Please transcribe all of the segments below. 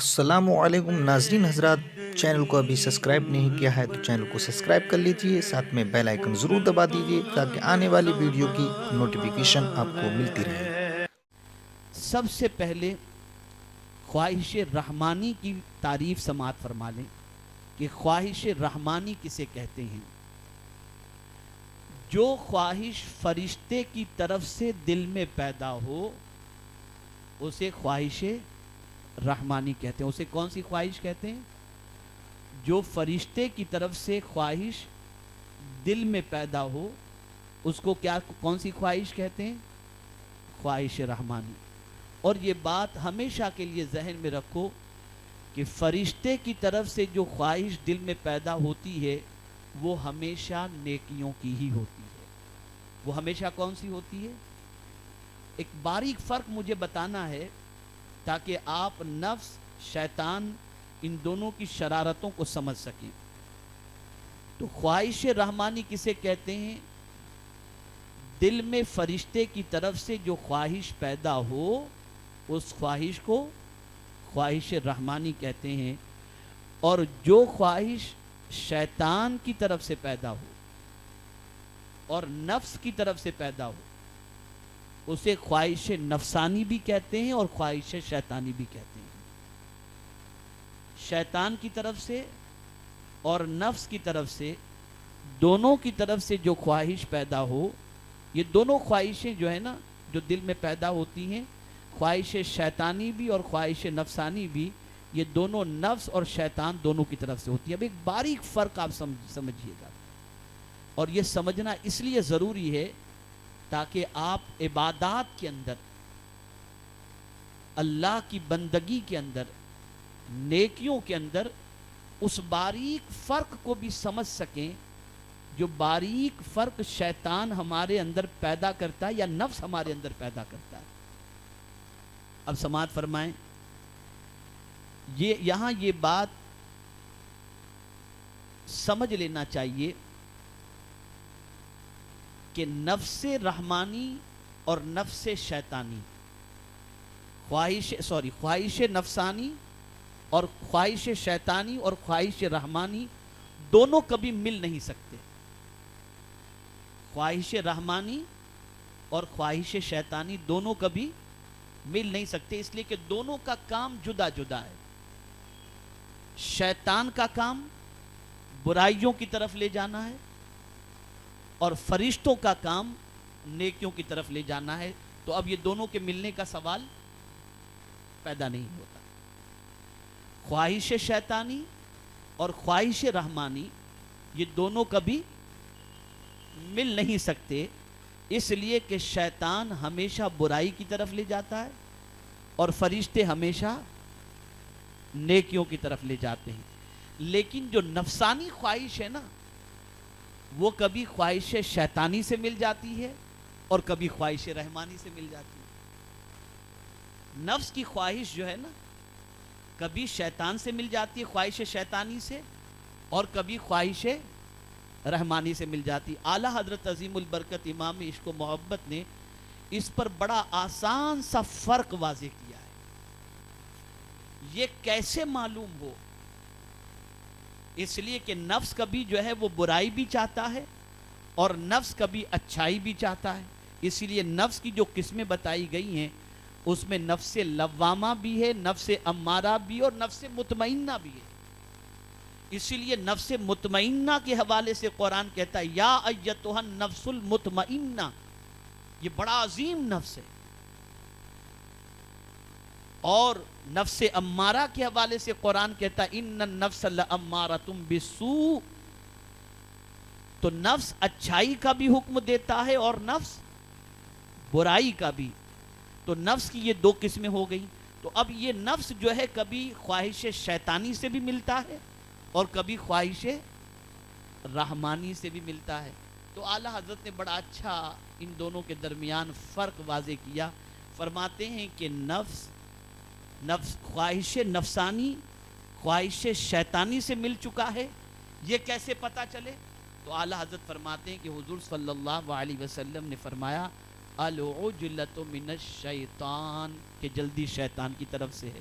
السلام علیکم ناظرین حضرات، چینل کو ابھی سبسکرائب نہیں کیا ہے تو چینل کو سبسکرائب کر لیجئے، ساتھ میں بیل آئیکن ضرور دبا دیجئے تاکہ آنے والی ویڈیو کی نوٹیفیکیشن آپ کو ملتی رہے۔ سب سے پہلے خواہش رحمانی کی تعریف سماعت فرما لیں کہ خواہش رحمانی کسے کہتے ہیں؟ جو خواہش فرشتے کی طرف سے دل میں پیدا ہو اسے خواہش رحمانی کہتے ہیں۔ اسے کون سی خواہش کہتے ہیں؟ جو فرشتے کی طرف سے خواہش دل میں پیدا ہو اس کو کون سی خواہش کہتے ہیں؟ خواہش رحمانی۔ اور یہ بات ہمیشہ کے لیے ذہن میں رکھو کہ فرشتے کی طرف سے جو خواہش دل میں پیدا ہوتی ہے وہ ہمیشہ نیکیوں کی ہی ہوتی ہے۔ وہ ہمیشہ کون سی ہوتی ہے؟ ایک باریک فرق مجھے بتانا ہے تاکہ آپ نفس، شیطان، ان دونوں کی شرارتوں کو سمجھ سکیں۔ تو خواہش رحمانی کسے کہتے ہیں؟ دل میں فرشتے کی طرف سے جو خواہش پیدا ہو اس خواہش کو خواہش رحمانی کہتے ہیں، اور جو خواہش شیطان کی طرف سے پیدا ہو اور نفس کی طرف سے پیدا ہو اسے خواہش نفسانی بھی کہتے ہیں اور خواہش شیطانی بھی کہتے ہیں۔ شیطان کی طرف سے اور نفس کی طرف سے، دونوں کی طرف سے جو خواہش پیدا ہو، یہ دونوں خواہشیں جو ہے نا جو دل میں پیدا ہوتی ہیں، خواہش شیطانی بھی اور خواہش نفسانی بھی، یہ دونوں نفس اور شیطان دونوں کی طرف سے ہوتی ہیں۔ اب ایک باریک فرق آپ سمجھیے گا، اور یہ سمجھنا اس لیے ضروری ہے تاکہ آپ عبادات کے اندر، اللہ کی بندگی کے اندر، نیکیوں کے اندر اس باریک فرق کو بھی سمجھ سکیں جو باریک فرق شیطان ہمارے اندر پیدا کرتا ہے یا نفس ہمارے اندر پیدا کرتا ہے۔ اب سماعت فرمائیں، یہاں یہ بات سمجھ لینا چاہیے کہ نفس رحمانی اور نفس شیطانی، خواہش نفسانی اور خواہش شیطانی اور خواہش رحمانی دونوں کبھی مل نہیں سکتے۔ خواہش رحمانی اور خواہش شیطانی دونوں کبھی مل نہیں سکتے، اس لیے کہ دونوں کا کام جدا جدا ہے۔ شیطان کا کام برائیوں کی طرف لے جانا ہے اور فرشتوں کا کام نیکیوں کی طرف لے جانا ہے، تو اب یہ دونوں کے ملنے کا سوال پیدا نہیں ہوتا۔ خواہش شیطانی اور خواہش رحمانی یہ دونوں کبھی مل نہیں سکتے، اس لیے کہ شیطان ہمیشہ برائی کی طرف لے جاتا ہے اور فرشتے ہمیشہ نیکیوں کی طرف لے جاتے ہیں۔ لیکن جو نفسانی خواہش ہے نا وہ کبھی خواہش شیطانی سے مل جاتی ہے اور کبھی خواہش رحمانی سے مل جاتی ہے۔ نفس کی خواہش جو ہے نا کبھی شیطان سے مل جاتی ہے، خواہش شیطانی سے، اور کبھی خواہش رحمانی سے مل جاتی۔ اعلیٰ حضرت عظیم البرکت امام عشق و محبت نے اس پر بڑا آسان سا فرق واضح کیا ہے۔ یہ کیسے معلوم ہو؟ اس لیے کہ نفس کبھی جو ہے وہ برائی بھی چاہتا ہے اور نفس کبھی اچھائی بھی چاہتا ہے، اسی لیے نفس کی جو قسمیں بتائی گئی ہیں اس میں نفس لوامہ بھی ہے، نفس امارہ بھی اور نفس مطمئنہ بھی ہے۔ اسی لیے نفس مطمئنہ کے حوالے سے قرآن کہتا ہے یا ایتھا النفس المطمئنہ، یہ بڑا عظیم نفس ہے۔ اور نفس امارہ کے حوالے سے قرآن کہتا ہے ان النفس لامارۃ بالسوء، تو نفس اچھائی کا بھی حکم دیتا ہے اور نفس برائی کا بھی، تو نفس کی یہ دو قسمیں ہو گئی۔ تو اب یہ نفس جو ہے کبھی خواہش شیطانی سے بھی ملتا ہے اور کبھی خواہش رحمانی سے بھی ملتا ہے۔ تو اعلیٰ حضرت نے بڑا اچھا ان دونوں کے درمیان فرق واضح کیا، فرماتے ہیں کہ نفس خواہش نفسانی خواہش شیطانی سے مل چکا ہے، یہ کیسے پتہ چلے؟ تو اعلیٰ حضرت فرماتے ہیں کہ حضور صلی اللہ علیہ وسلم نے فرمایا العجلۃ من الشیطان، کہ جلدی شیطان کی طرف سے ہے۔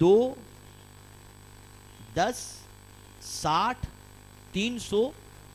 2, 10, 60, 300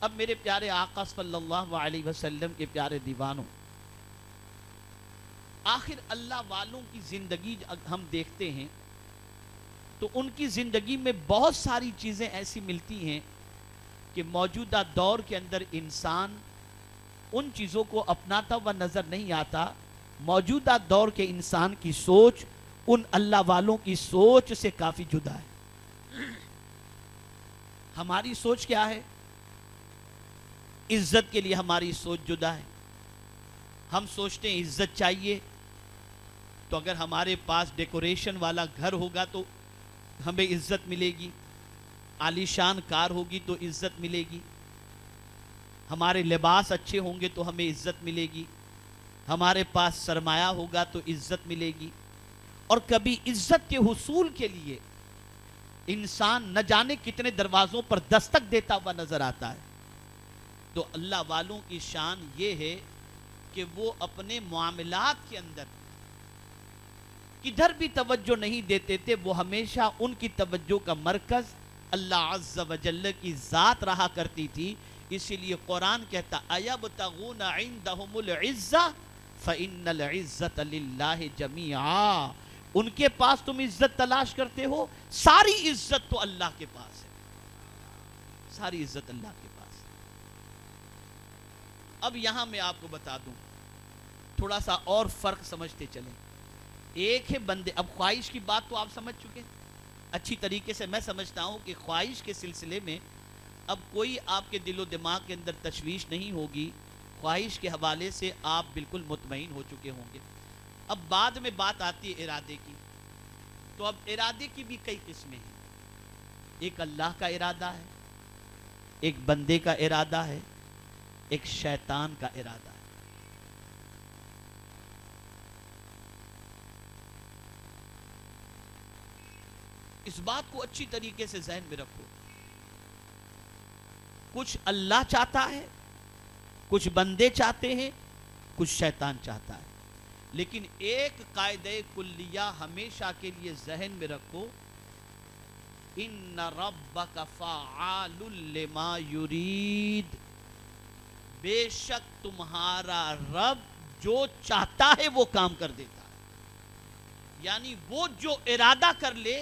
اب میرے پیارے آقا صلی اللہ علیہ وسلم کے پیارے دیوانوں، آخر اللہ والوں کی زندگی ہم دیکھتے ہیں تو ان کی زندگی میں بہت ساری چیزیں ایسی ملتی ہیں کہ موجودہ دور کے اندر انسان ان چیزوں کو اپناتا ہوا نظر نہیں آتا۔ موجودہ دور کے انسان کی سوچ ان اللہ والوں کی سوچ سے کافی جدا ہے۔ ہماری سوچ کیا ہے؟ عزت کے لیے ہماری سوچ جدا ہے۔ ہم سوچتے ہیں عزت چاہیے تو اگر ہمارے پاس ڈیکوریشن والا گھر ہوگا تو ہمیں عزت ملے گی، عالی شان کار ہوگی تو عزت ملے گی، ہمارے لباس اچھے ہوں گے تو ہمیں عزت ملے گی، ہمارے پاس سرمایہ ہوگا تو عزت ملے گی۔ اور کبھی عزت کے حصول کے لیے انسان نہ جانے کتنے دروازوں پر دستک دیتا ہوا نظر آتا ہے۔ تو اللہ والوں کی شان یہ ہے کہ وہ اپنے معاملات کے اندر کدھر بھی توجہ نہیں دیتے تھے، وہ ہمیشہ ان کی توجہ کا مرکز اللہ عز و جل کی ذات رہا کرتی تھی۔ اسی لیے قرآن کہتا اَيَبْتَغُونَ عِنْدَهُمُ الْعِزَّةَ فَإِنَّ الْعِزَّةَ لِلَّهِ جَمِيعًا، ان کے پاس تم عزت تلاش کرتے ہو، ساری عزت تو اللہ کے پاس ہے، ساری عزت اللہ کے پاس ہے۔ اب یہاں میں آپ کو بتا دوں، تھوڑا سا اور فرق سمجھتے چلیں۔ ایک ہے بندے، اب خواہش کی بات تو آپ سمجھ چکے اچھی طریقے سے۔ میں سمجھتا ہوں کہ خواہش کے سلسلے میں اب کوئی آپ کے دل و دماغ کے اندر تشویش نہیں ہوگی، خواہش کے حوالے سے آپ بالکل مطمئن ہو چکے ہوں گے۔ اب بعد میں بات آتی ہے ارادے کی، تو اب ارادے کی بھی کئی قسمیں ہیں۔ ایک اللہ کا ارادہ ہے، ایک بندے کا ارادہ ہے، ایک شیطان کا ارادہ ہے۔ اس بات کو اچھی طریقے سے ذہن میں رکھو، کچھ اللہ چاہتا ہے، کچھ بندے چاہتے ہیں، کچھ شیطان چاہتا ہے۔ لیکن ایک قاعدہ کلیہ ہمیشہ کے لیے ذہن میں رکھو، ان ربک فعال لما یرید، بے شک تمہارا رب جو چاہتا ہے وہ کام کر دیتا ہے۔ یعنی وہ جو ارادہ کر لے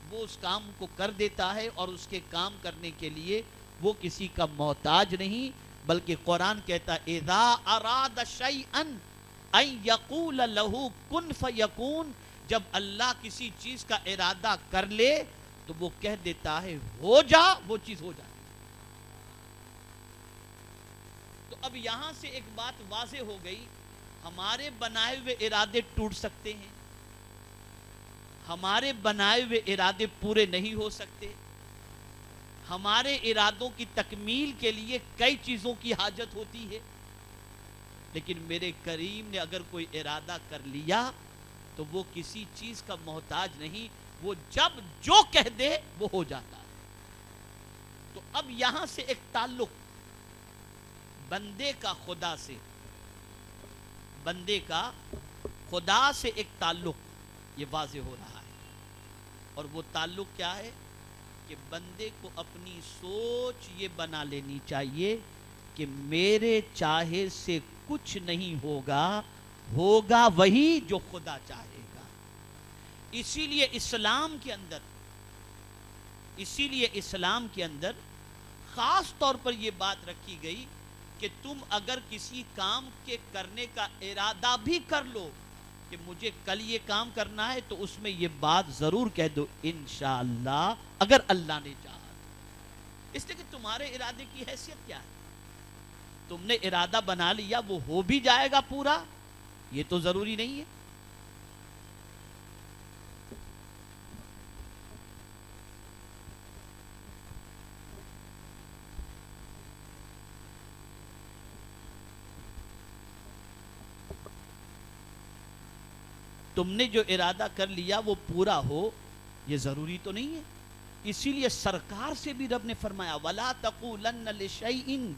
وہ اس کام کو کر دیتا ہے، اور اس کے کام کرنے کے لیے وہ کسی کا محتاج نہیں، بلکہ قرآن کہتا ہے اذا اراد شیئا ان یقول له کن فیکون، جب اللہ کسی چیز کا ارادہ کر لے تو وہ کہہ دیتا ہے ہو جا، وہ چیز ہو جائے۔ تو اب یہاں سے ایک بات واضح ہو گئی، ہمارے بنائے ہوئے ارادے ٹوٹ سکتے ہیں، ہمارے بنائے ہوئے ارادے پورے نہیں ہو سکتے، ہمارے ارادوں کی تکمیل کے لیے کئی چیزوں کی حاجت ہوتی ہے۔ لیکن میرے کریم نے اگر کوئی ارادہ کر لیا تو وہ کسی چیز کا محتاج نہیں، وہ جب جو کہہ دے وہ ہو جاتا ہے۔ تو اب یہاں سے ایک تعلق بندے کا خدا سے، بندے کا خدا سے ایک تعلق یہ واضح ہو رہا ہے، اور وہ تعلق کیا ہے کہ بندے کو اپنی سوچ یہ بنا لینی چاہیے کہ میرے چاہے سے کچھ نہیں ہوگا، ہوگا وہی جو خدا چاہے گا۔ اسی لیے اسلام کے اندر خاص طور پر یہ بات رکھی گئی کہ تم اگر کسی کام کے کرنے کا ارادہ بھی کر لو کہ مجھے کل یہ کام کرنا ہے، تو اس میں یہ بات ضرور کہہ دو انشاءاللہ، اگر اللہ نے چاہا۔ اس لیے کہ تمہارے ارادے کی حیثیت کیا ہے؟ تم نے ارادہ بنا لیا، وہ ہو بھی جائے گا پورا، یہ تو ضروری نہیں ہے۔ تم نے جو ارادہ کر لیا وہ پورا ہو، یہ ضروری تو نہیں ہے۔ اسی لیے سرکار سے بھی رب نے فرمایا وَلَا تَقُولَنَّ لِشَيْءٍ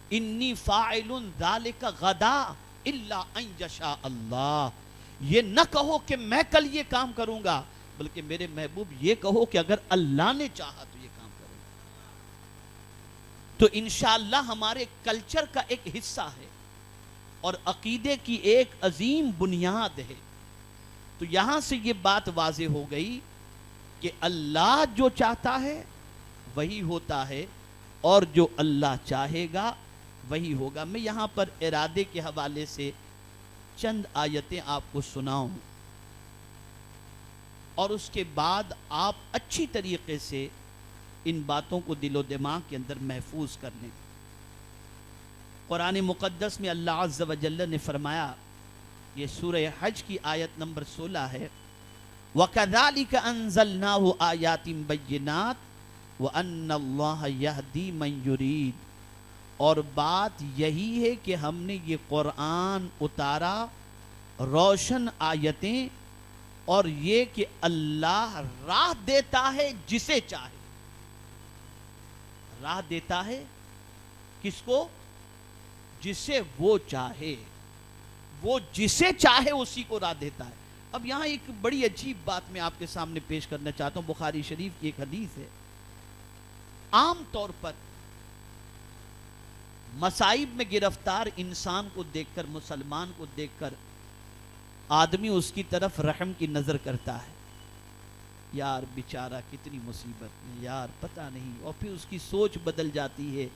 إِنِّي فَاعِلٌ ذَلِكَ غَدًا إِلَّا أَن يَشَاءَ اللَّهُ، یہ نہ کہو کہ میں کل یہ کام کروں گا، بلکہ میرے محبوب یہ کہو کہ اگر اللہ نے چاہا تو یہ کام کروں گا۔ تو انشاءاللہ ہمارے کلچر کا ایک حصہ ہے اور عقیدے کی ایک عظیم بنیاد ہے. تو یہاں سے یہ بات واضح ہو گئی کہ اللہ جو چاہتا ہے وہی ہوتا ہے اور جو اللہ چاہے گا وہی ہوگا. میں یہاں پر ارادے کے حوالے سے چند آیتیں آپ کو سناؤں اور اس کے بعد آپ اچھی طریقے سے ان باتوں کو دل و دماغ کے اندر محفوظ کر لیں. قرآن مقدس میں اللہ عز و جل نے فرمایا، یہ سورہ حج کی آیت نمبر 16 ہے، وَكَذَلِكَ أَنزَلْنَاهُ آيَاتٍ بَيِّنَاتٍ وَأَنَّ اللَّهَ يَهْدِي مَن يُرِيدُ. اور بات یہی ہے کہ ہم نے یہ قرآن اتارا روشن آیتیں، اور یہ کہ اللہ راہ دیتا ہے جسے چاہے. راہ دیتا ہے کس کو؟ جسے وہ چاہے. وہ جسے چاہے اسی کو راہ دیتا ہے. اب یہاں ایک بڑی عجیب بات میں آپ کے سامنے پیش کرنا چاہتا ہوں. بخاری شریف کی ایک حدیث ہے. عام طور پر مصائب میں گرفتار انسان کو دیکھ کر، مسلمان کو دیکھ کر آدمی اس کی طرف رحم کی نظر کرتا ہے. یار بیچارہ کتنی مصیبت میں، یار پتہ نہیں. اور پھر اس کی سوچ بدل جاتی ہے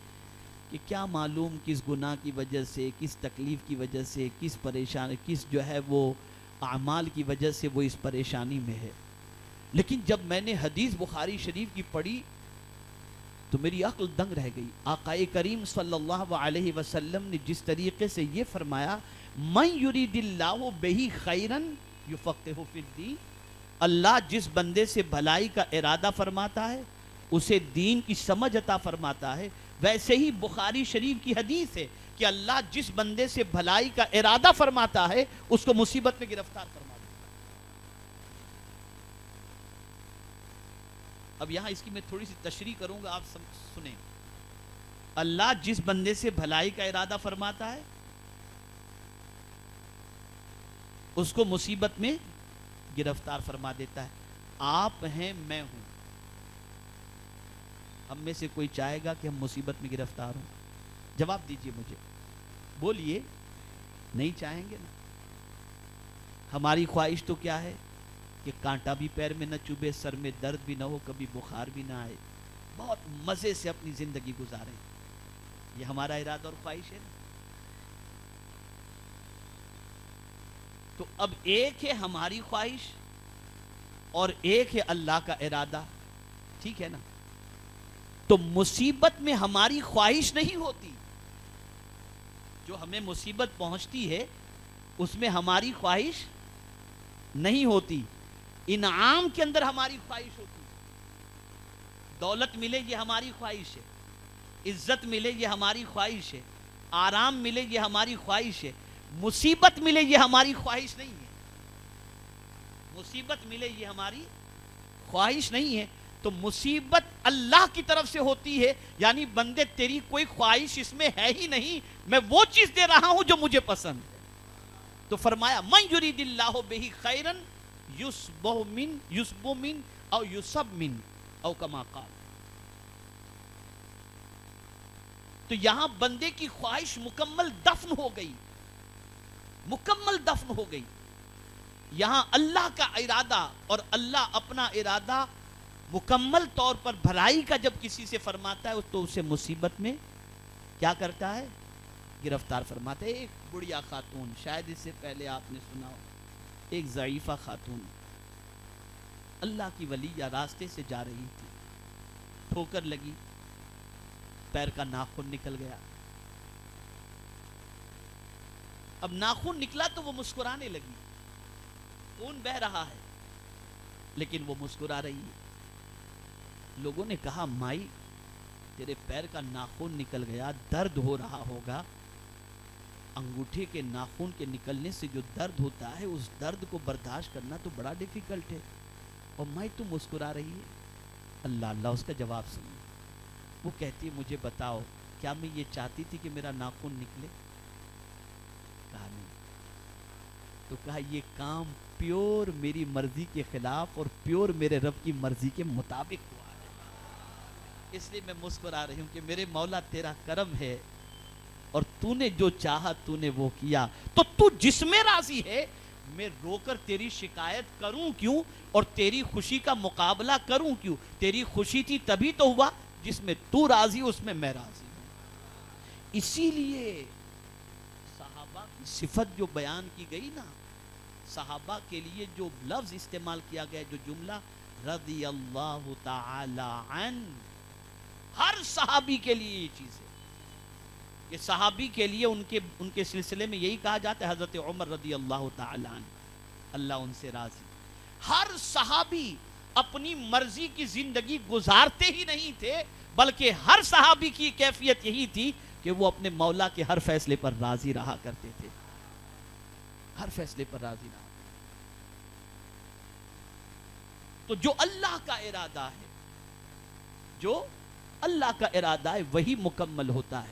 کہ کیا معلوم کس گناہ کی وجہ سے، کس تکلیف کی وجہ سے، کس پریشانی، کس جو ہے وہ اعمال کی وجہ سے وہ اس پریشانی میں ہے. لیکن جب میں نے حدیث بخاری شریف کی پڑھی تو میری عقل دنگ رہ گئی. آقا کریم صلی اللہ علیہ وسلم نے جس طریقے سے یہ فرمایا، من یرید اللہ بہ خیرا یفقہہ فی الدین، اللہ جس بندے سے بھلائی کا ارادہ فرماتا ہے اسے دین کی سمجھ عطا فرماتا ہے. ویسے ہی بخاری شریف کی حدیث ہے کہ اللہ جس بندے سے بھلائی کا ارادہ فرماتا ہے اس کو مصیبت میں گرفتار فرماتا ہے. اب یہاں اس کی میں تھوڑی سی تشریح کروں گا، آپ سنیں. اللہ جس بندے سے بھلائی کا ارادہ فرماتا ہے اس کو مصیبت میں گرفتار فرما دیتا ہے. آپ ہیں، میں ہوں. ہم میں سے کوئی چاہے گا کہ ہم مصیبت میں گرفتار ہوں؟ جواب دیجئے مجھے، بولیے. نہیں چاہیں گے نا. ہماری خواہش تو کیا ہے کہ کانٹا بھی پیر میں نہ چبھے، سر میں درد بھی نہ ہو، کبھی بخار بھی نہ آئے، بہت مزے سے اپنی زندگی گزاریں. یہ ہمارا ارادہ اور خواہش ہے نا. تو اب ایک ہے ہماری خواہش اور ایک ہے اللہ کا ارادہ. ٹھیک ہے نا. تو مصیبت میں ہماری خواہش نہیں ہوتی. جو ہمیں مصیبت پہنچتی ہے اس میں ہماری خواہش نہیں ہوتی. انعام کے اندر ہماری خواہش ہوتی. دولت ملے یہ ہماری خواہش ہے، عزت ملے یہ ہماری خواہش ہے، آرام ملے یہ ہماری خواہش ہے. مصیبت ملے یہ ہماری خواہش نہیں ہے. مصیبت ملے یہ ہماری خواہش نہیں ہے. تو مصیبت اللہ کی طرف سے ہوتی ہے، یعنی بندے تیری کوئی خواہش اس میں ہے ہی نہیں، میں وہ چیز دے رہا ہوں جو مجھے پسند ہے. تو فرمایا من یرید اللہ بہ خیرا یصب من او یصب من او کما قال. تو یہاں بندے کی خواہش مکمل دفن ہو گئی، مکمل دفن ہو گئی. یہاں اللہ کا ارادہ اور اللہ اپنا ارادہ مکمل طور پر بھلائی کا جب کسی سے فرماتا ہے تو اسے مصیبت میں کیا کرتا ہے؟ گرفتار فرماتا ہے. ایک بڑھیا خاتون، شاید اس سے پہلے آپ نے سنا ہو، ایک ضعیفہ خاتون اللہ کی ولیہ راستے سے جا رہی تھی، ٹھوکر لگی، پیر کا ناخن نکل گیا. اب ناخن نکلا تو وہ مسکرانے لگی، خون بہ رہا ہے لیکن وہ مسکرا رہی ہے. لوگوں نے کہا مائی تیرے پیر کا ناخن نکل گیا، درد ہو رہا ہوگا. انگوٹھے کے ناخن کے نکلنے سے جو درد ہوتا ہے اس درد کو برداشت کرنا تو بڑا ڈیفیکلٹ ہے، اور مائی تو مسکرا رہی ہے. اللہ اللہ اس کا جواب سنو. وہ کہتی ہے مجھے بتاؤ کیا میں یہ چاہتی تھی کہ میرا ناخن نکلے؟ کہا نہیں. تو کہا یہ کام پیور میری مرضی کے خلاف اور پیور میرے رب کی مرضی کے مطابق ہوا ہے. اس لیے میں مسکرا رہی ہوں کہ میرے مولا تیرا کرم ہے اور تو نے جو چاہا تو نے وہ کیا. تو تو جس میں راضی ہے میں رو کر تیری شکایت کروں کیوں اور تیری خوشی کا مقابلہ کروں کیوں؟ تیری خوشی تھی تبھی تو ہوا جس میں تو راضی اس میں میں راضی ہوں. اسی لیے صحابہ کی صفت جو بیان کی گئی نا، صحابہ کے لیے جو لفظ استعمال کیا گیا، جو جملہ رضی اللہ تعالی عنہ، ہر صحابی کے لیے یہ چیز ہے کہ صحابی کے لیے ان کے سلسلے میں یہی کہا جاتا ہے حضرت عمر رضی اللہ تعالی عنہ، اللہ ان سے راضی. ہر صحابی اپنی مرضی کی زندگی گزارتے ہی نہیں تھے، بلکہ ہر صحابی کی کیفیت یہی تھی کہ وہ اپنے مولا کے ہر فیصلے پر راضی رہا کرتے تھے، ہر فیصلے پر راضی رہا. تو جو اللہ کا ارادہ ہے، جو اللہ کا ارادہ ہے وہی مکمل ہوتا ہے.